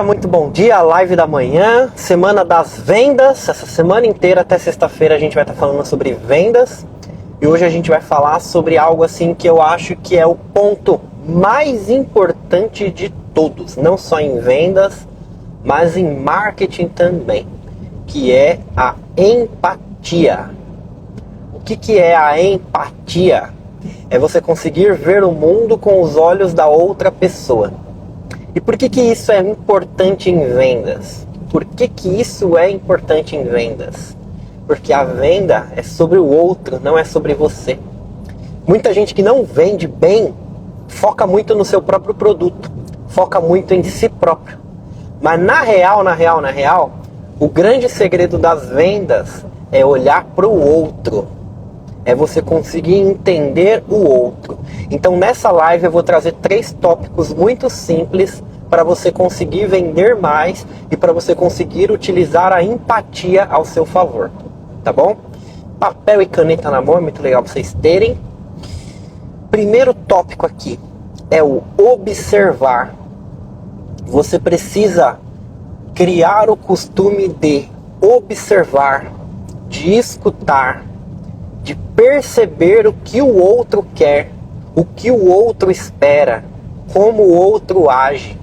Muito bom dia, live da manhã, semana das vendas. Essa semana inteira até sexta-feira a gente vai estar falando sobre vendas. E hoje a gente vai falar sobre algo assim que eu acho que é o ponto mais importante de todos, não só em vendas, mas em marketing também, que é a empatia. O que é a empatia? É você conseguir ver o mundo com os olhos da outra pessoa. E por que isso é importante em vendas? Por que isso é importante em vendas? Porque a venda é sobre o outro, não é sobre você. Muita gente que não vende bem foca muito no seu próprio produto, foca muito em si próprio. Mas na real, o grande segredo das vendas é olhar para o outro. É você conseguir entender o outro. Então nessa live eu vou trazer 3 tópicos muito simples para você conseguir vender mais e para você conseguir utilizar a empatia ao seu favor. Tá bom? Papel e caneta na mão, é muito legal vocês terem. Primeiro tópico aqui é o observar. Você precisa criar o costume de observar, de escutar, de perceber o que o outro quer, o que o outro espera, como o outro age.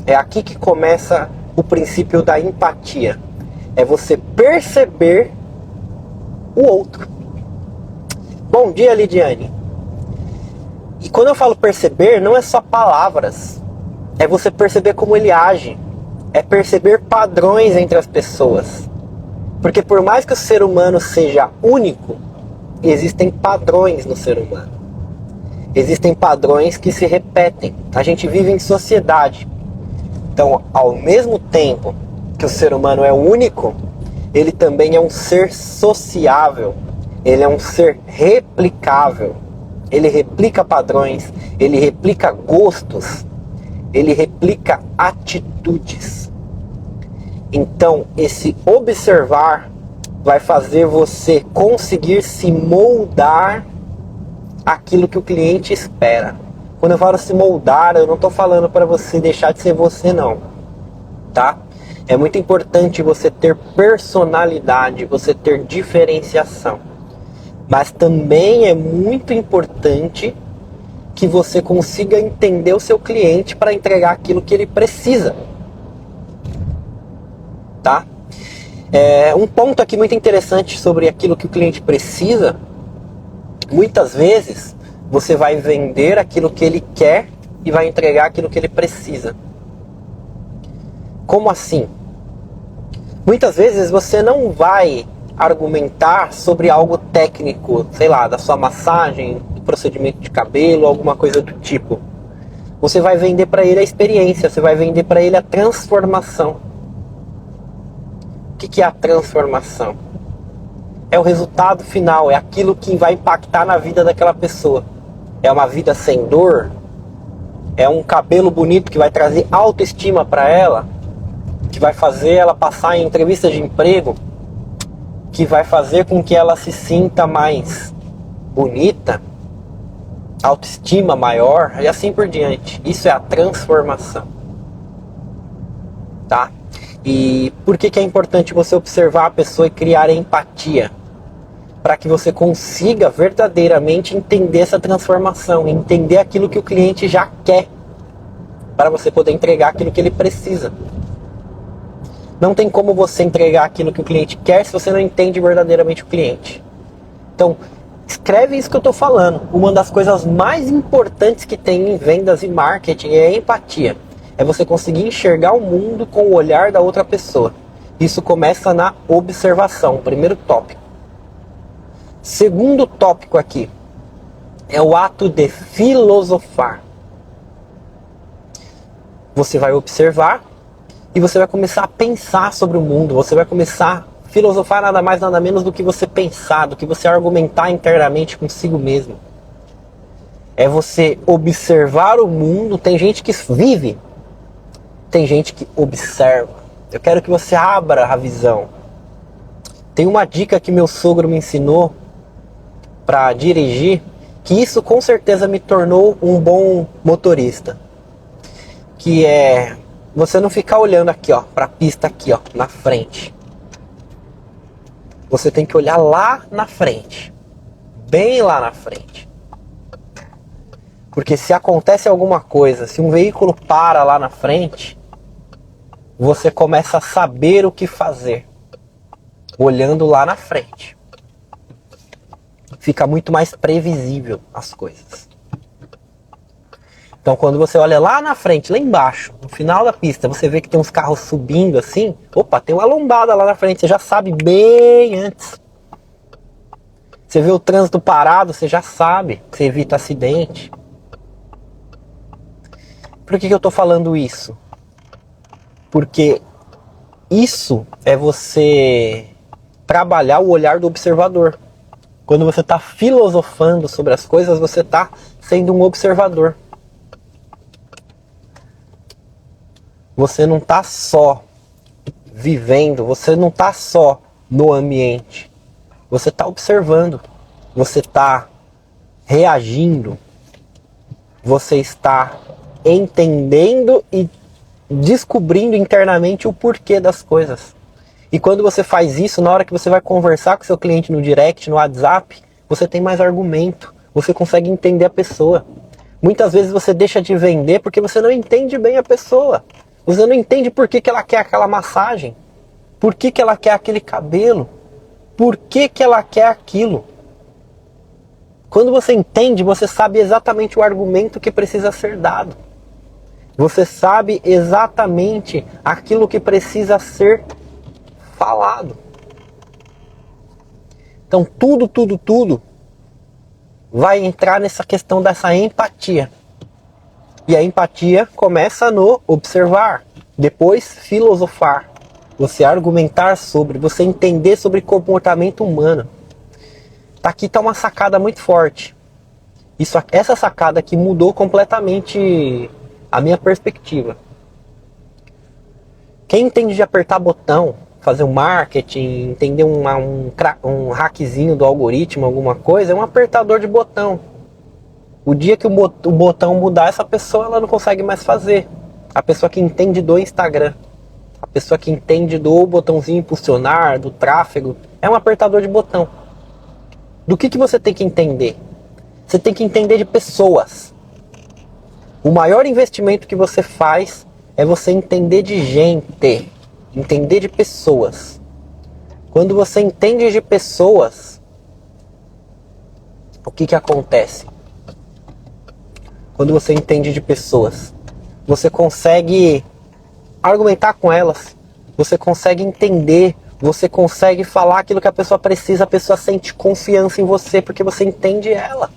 É aqui que começa o princípio da empatia. É você perceber o outro. Bom dia, Lidiane. E quando eu falo perceber, não é só palavras. É você perceber como ele age. É perceber padrões entre as pessoas. Porque por mais que o ser humano seja único, existem padrões no ser humano. Existem padrões que se repetem. A gente vive em sociedade. Então, ao mesmo tempo que o ser humano é único, ele também é um ser sociável. Ele é um ser replicável. Ele replica padrões, ele replica gostos, ele replica atitudes. Então, esse observar vai fazer você conseguir se moldar aquilo que o cliente espera. Quando eu falo se moldar, eu não estou falando para você deixar de ser você, não. Tá? É muito importante você ter personalidade, você ter diferenciação. Mas também é muito importante que você consiga entender o seu cliente para entregar aquilo que ele precisa. Tá? Um ponto aqui muito interessante sobre aquilo que o cliente precisa. Muitas vezes você vai vender aquilo que ele quer e vai entregar aquilo que ele precisa. Como assim? Muitas vezes você não vai argumentar sobre algo técnico, sei lá, da sua massagem, do procedimento de cabelo, alguma coisa do tipo. Você vai vender para ele a experiência, você vai vender para ele a transformação. O que é a transformação? É o resultado final, é aquilo que vai impactar na vida daquela pessoa. É uma vida sem dor? É um cabelo bonito que vai trazer autoestima para ela? Que vai fazer ela passar em entrevistas de emprego? Que vai fazer com que ela se sinta mais bonita? Autoestima maior? E assim por diante. Isso é a transformação. Tá? E por que é importante você observar a pessoa e criar empatia? Para que você consiga verdadeiramente entender essa transformação, entender aquilo que o cliente já quer, para você poder entregar aquilo que ele precisa. Não tem como você entregar aquilo que o cliente quer se você não entende verdadeiramente o cliente. Então, escreve isso que eu estou falando. Uma das coisas mais importantes que tem em vendas e marketing é a empatia. É você conseguir enxergar o mundo com o olhar da outra pessoa. Isso começa na observação, primeiro tópico. Segundo tópico aqui é o ato de filosofar. Você vai observar e você vai começar a pensar sobre o mundo. Você vai começar a filosofar nada mais, nada menos do que você pensar, do que você argumentar internamente consigo mesmo. É você observar o mundo. Tem gente que vive, tem gente que observa. Eu quero que você abra a visão. Tem uma dica que meu sogro me ensinou para dirigir, que isso com certeza me tornou um bom motorista, que é você não ficar olhando aqui, ó, para a pista aqui, ó, na frente. Você tem que olhar lá na frente, bem lá na frente. Porque se acontece alguma coisa, se um veículo para lá na frente, você começa a saber o que fazer, olhando lá na frente. Fica muito mais previsível as coisas. Então quando você olha lá na frente, lá embaixo, no final da pista, você vê que tem uns carros subindo assim, opa, tem uma lombada lá na frente, você já sabe bem antes. Você vê o trânsito parado, você já sabe, você evita acidente. Por que eu estou falando isso? Porque isso é você trabalhar o olhar do observador. Quando você está filosofando sobre as coisas, você está sendo um observador. Você não está só vivendo, você não está só no ambiente. Você está observando, você está reagindo, você está entendendo e descobrindo internamente o porquê das coisas. E quando você faz isso, na hora que você vai conversar com seu cliente no direct, no WhatsApp, você tem mais argumento, você consegue entender a pessoa. Muitas vezes você deixa de vender porque você não entende bem a pessoa. Você não entende por que ela quer aquela massagem, por que ela quer aquele cabelo, por que ela quer aquilo. Quando você entende, você sabe exatamente o argumento que precisa ser dado. Você sabe exatamente aquilo que precisa ser falado. Então tudo vai entrar nessa questão dessa empatia. E a empatia começa no observar, depois filosofar, você argumentar sobre, você entender sobre comportamento humano. Aqui está uma sacada muito forte. Essa sacada aqui mudou completamente a minha perspectiva. Quem entende de apertar botão, fazer um marketing, entender um hackzinho do algoritmo, alguma coisa, é um apertador de botão. O dia que o botão mudar, essa pessoa ela não consegue mais fazer. A pessoa que entende do Instagram, a pessoa que entende do botãozinho impulsionar, do tráfego, é um apertador de botão. Do que você tem que entender? Você tem que entender de pessoas. O maior investimento que você faz é você entender de gente, entender de pessoas. Quando você entende de pessoas, o que acontece? Quando você entende de pessoas, você consegue argumentar com elas, você consegue entender, você consegue falar aquilo que a pessoa precisa, a pessoa sente confiança em você porque você entende ela.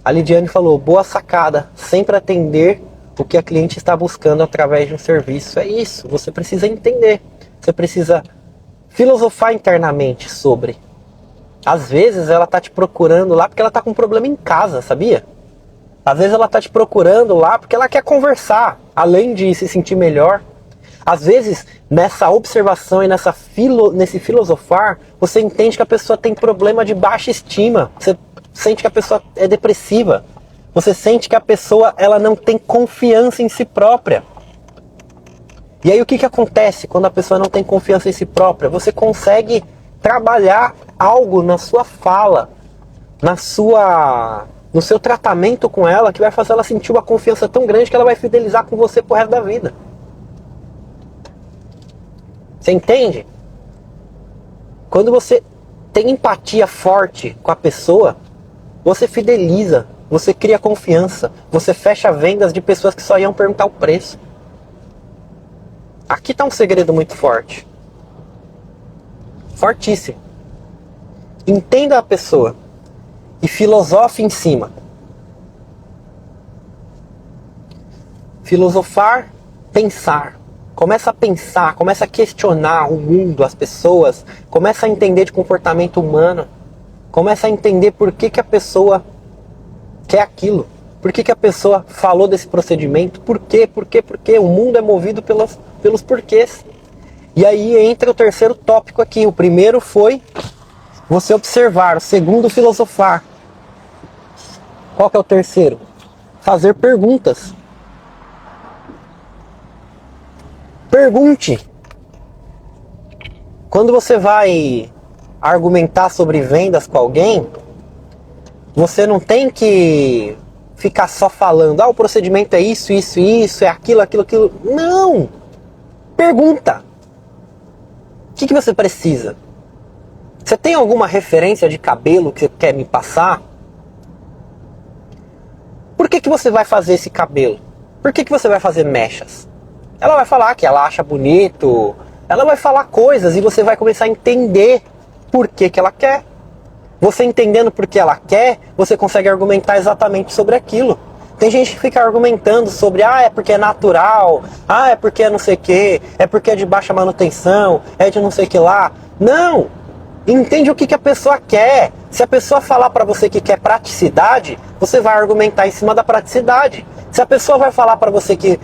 A Lidiane falou, boa sacada, sempre atender o que a cliente está buscando através de um serviço. É isso, você precisa entender, você precisa filosofar internamente sobre. Às vezes ela está te procurando lá porque ela está com um problema em casa, sabia? Às vezes ela está te procurando lá porque ela quer conversar, além de se sentir melhor. Às vezes, nessa observação e nesse filosofar, você entende que a pessoa tem problema de baixa estima. Você sente que a pessoa é depressiva. Você sente que a pessoa ela não tem confiança em si própria. E aí o que acontece quando a pessoa não tem confiança em si própria? Você consegue trabalhar algo na sua fala, no seu tratamento com ela, que vai fazer ela sentir uma confiança tão grande que ela vai fidelizar com você pro resto da vida. Você entende? Quando você tem empatia forte com a pessoa, você fideliza, você cria confiança, você fecha vendas de pessoas que só iam perguntar o preço. Aqui está um segredo muito forte. Fortíssimo. Entenda a pessoa e filosofe em cima. Filosofar, pensar. Começa a pensar, começa a questionar o mundo, as pessoas, começa a entender de comportamento humano, começa a entender por que a pessoa quer aquilo, por que a pessoa falou desse procedimento, por quê, o mundo é movido pelos porquês. E aí entra o terceiro tópico aqui. O primeiro foi você observar, o segundo filosofar. Qual que é o terceiro? Fazer perguntas. Pergunte. Quando você vai argumentar sobre vendas com alguém, você não tem que ficar só falando, o procedimento é isso, isso, isso, é aquilo, aquilo, aquilo. Não! Pergunta. O que você precisa? Você tem alguma referência de cabelo que você quer me passar? Por que você vai fazer esse cabelo? Por que você vai fazer mechas? Ela vai falar que ela acha bonito, ela vai falar coisas e você vai começar a entender por que ela quer. Você entendendo por que ela quer, você consegue argumentar exatamente sobre aquilo. Tem gente que fica argumentando sobre, é porque é natural, é porque é não sei o que, é porque é de baixa manutenção, é de não sei o que lá. Não! Entende o que a pessoa quer. Se a pessoa falar para você que quer praticidade, você vai argumentar em cima da praticidade. Se a pessoa vai falar para você que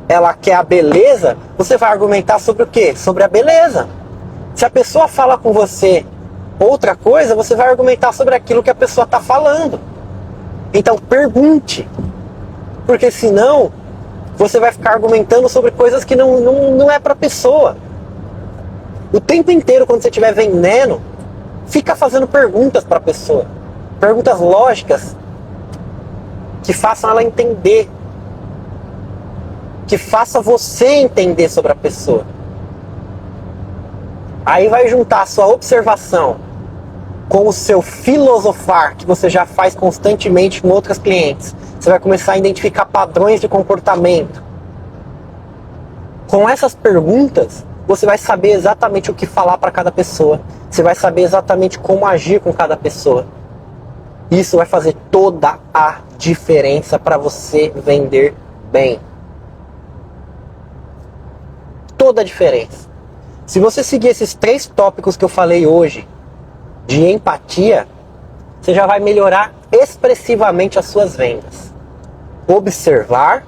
ela quer a beleza, você vai argumentar sobre o quê? Sobre a beleza. Se a pessoa fala com você outra coisa, você vai argumentar sobre aquilo que a pessoa está falando. Então pergunte. Porque senão você vai ficar argumentando sobre coisas que não é para a pessoa. O tempo inteiro, quando você estiver vendendo, fica fazendo perguntas para a pessoa. Perguntas lógicas que façam ela entender. Que faça você entender sobre a pessoa. Aí vai juntar a sua observação com o seu filosofar, que você já faz constantemente com outros clientes. Você vai começar a identificar padrões de comportamento. Com essas perguntas, você vai saber exatamente o que falar para cada pessoa. Você vai saber exatamente como agir com cada pessoa. Isso vai fazer toda a diferença para você vender bem. Toda a diferença. Se você seguir esses 3 tópicos que eu falei hoje, de empatia, você já vai melhorar expressivamente as suas vendas. Observar,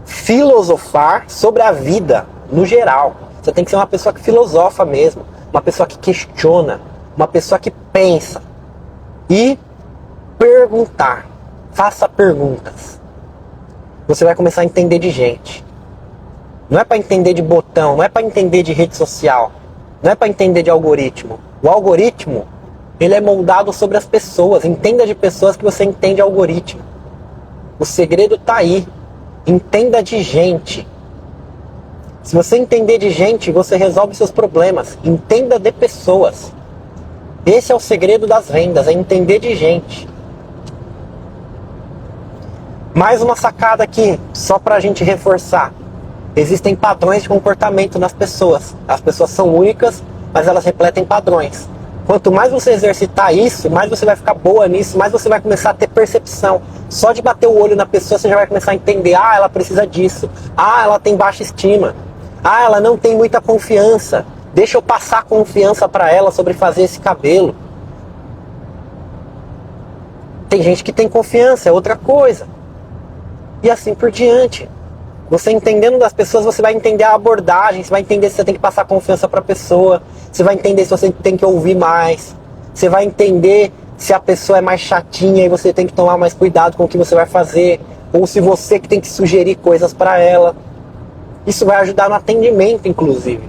filosofar sobre a vida no geral. Você tem que ser uma pessoa que filosofa mesmo, uma pessoa que questiona, uma pessoa que pensa. E perguntar. Faça perguntas. Você vai começar a entender de gente. Não é para entender de botão, não é para entender de rede social, não é para entender de algoritmo. O algoritmo, ele é moldado sobre as pessoas. Entenda de pessoas que você entende algoritmo. O segredo está aí. Entenda de gente. Se você entender de gente, você resolve seus problemas. Entenda de pessoas. Esse é o segredo das vendas, é entender de gente. Mais uma sacada aqui, só para a gente reforçar. Existem padrões de comportamento nas pessoas. As pessoas são únicas, mas elas refletem padrões. Quanto mais você exercitar isso, mais você vai ficar boa nisso, mais você vai começar a ter percepção. Só de bater o olho na pessoa, você já vai começar a entender, ela precisa disso. Ela tem baixa estima. Ela não tem muita confiança. Deixa eu passar confiança para ela sobre fazer esse cabelo. Tem gente que tem confiança, é outra coisa. E assim por diante. Você entendendo das pessoas, você vai entender a abordagem, você vai entender se você tem que passar confiança para a pessoa, você vai entender se você tem que ouvir mais, você vai entender se a pessoa é mais chatinha e você tem que tomar mais cuidado com o que você vai fazer, ou se você que tem que sugerir coisas para ela. Isso vai ajudar no atendimento, inclusive.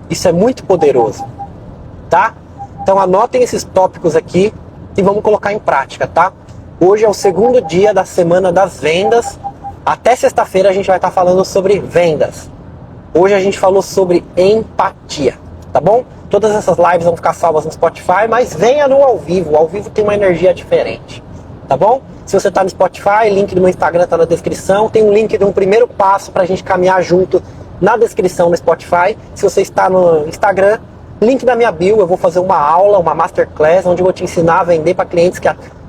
Isso é muito poderoso, tá? Então anotem esses tópicos aqui e vamos colocar em prática, tá? Hoje é o 2º dia da semana das vendas. Até sexta-feira a gente vai estar falando sobre vendas. Hoje a gente falou sobre empatia, tá bom? Todas essas lives vão ficar salvas no Spotify, mas venha no ao vivo. O ao vivo tem uma energia diferente, tá bom? Se você está no Spotify, link do meu Instagram está na descrição. Tem um link de um primeiro passo para a gente caminhar junto na descrição no Spotify. Se você está no Instagram, link da minha bio. Eu vou fazer uma aula, uma masterclass, onde eu vou te ensinar a vender para clientes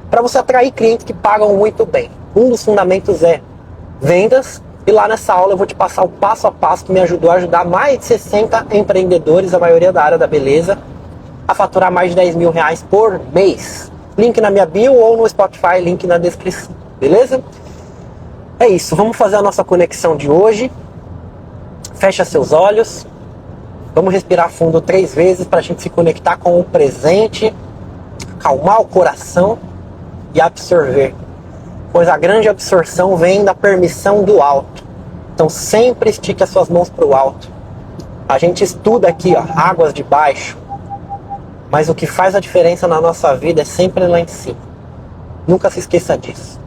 para você atrair clientes que pagam muito bem. Um dos fundamentos é vendas, e lá nessa aula eu vou te passar o passo a passo que me ajudou a ajudar mais de 60 empreendedores, a maioria da área da beleza, a faturar mais de 10 mil reais por mês. Link na minha bio ou no Spotify, link na descrição, beleza? É isso, vamos fazer a nossa conexão de hoje. Fecha seus olhos, vamos respirar fundo 3 vezes para a gente se conectar com o presente, acalmar o coração e absorver pois a grande absorção vem da permissão do alto. Então sempre estique as suas mãos para o alto. A gente estuda aqui, ó, águas de baixo, mas o que faz a diferença na nossa vida é sempre lá em cima. Nunca se esqueça disso.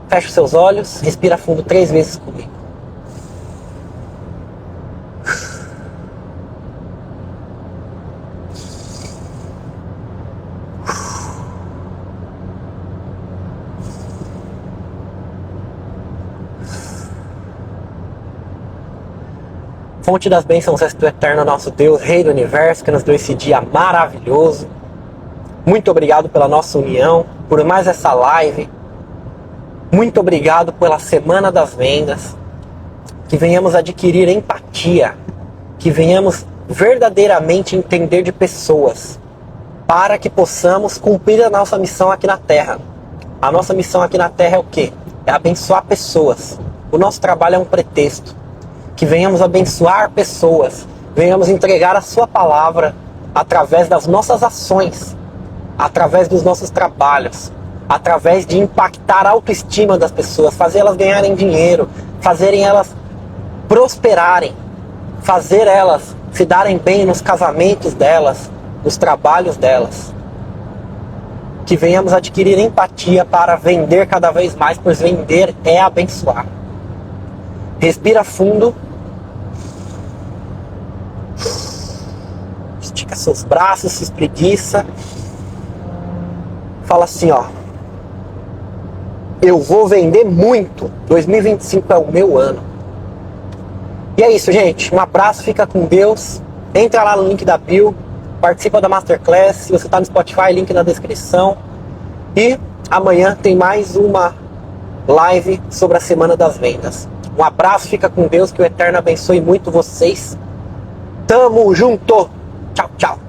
Feche os seus olhos, respira fundo 3 vezes comigo. Fonte das bênçãos és tu, eterno nosso Deus, Rei do Universo, que nos deu esse dia maravilhoso. Muito obrigado pela nossa união, por mais essa live. Muito obrigado pela Semana das Vendas. Que venhamos adquirir empatia, que venhamos verdadeiramente entender de pessoas, para que possamos cumprir a nossa missão aqui na Terra. A nossa missão aqui na Terra é o quê? É abençoar pessoas. O nosso trabalho é um pretexto. Que venhamos abençoar pessoas, venhamos entregar a sua palavra através das nossas ações, através dos nossos trabalhos, através de impactar a autoestima das pessoas, fazer elas ganharem dinheiro, fazerem elas prosperarem, fazer elas se darem bem nos casamentos delas, nos trabalhos delas. Que venhamos adquirir empatia para vender cada vez mais, pois vender é abençoar. Respira fundo. Estica seus braços, se espreguiça. Fala assim, ó. Eu vou vender muito. 2025 é o meu ano. E é isso, gente. Um abraço, fica com Deus. Entra lá no link da bio. Participa da Masterclass. Se você está no Spotify, link na descrição. E amanhã tem mais uma live sobre a Semana das Vendas. Um abraço, fica com Deus, que o Eterno abençoe muito vocês. Tamo junto! Tchau, tchau!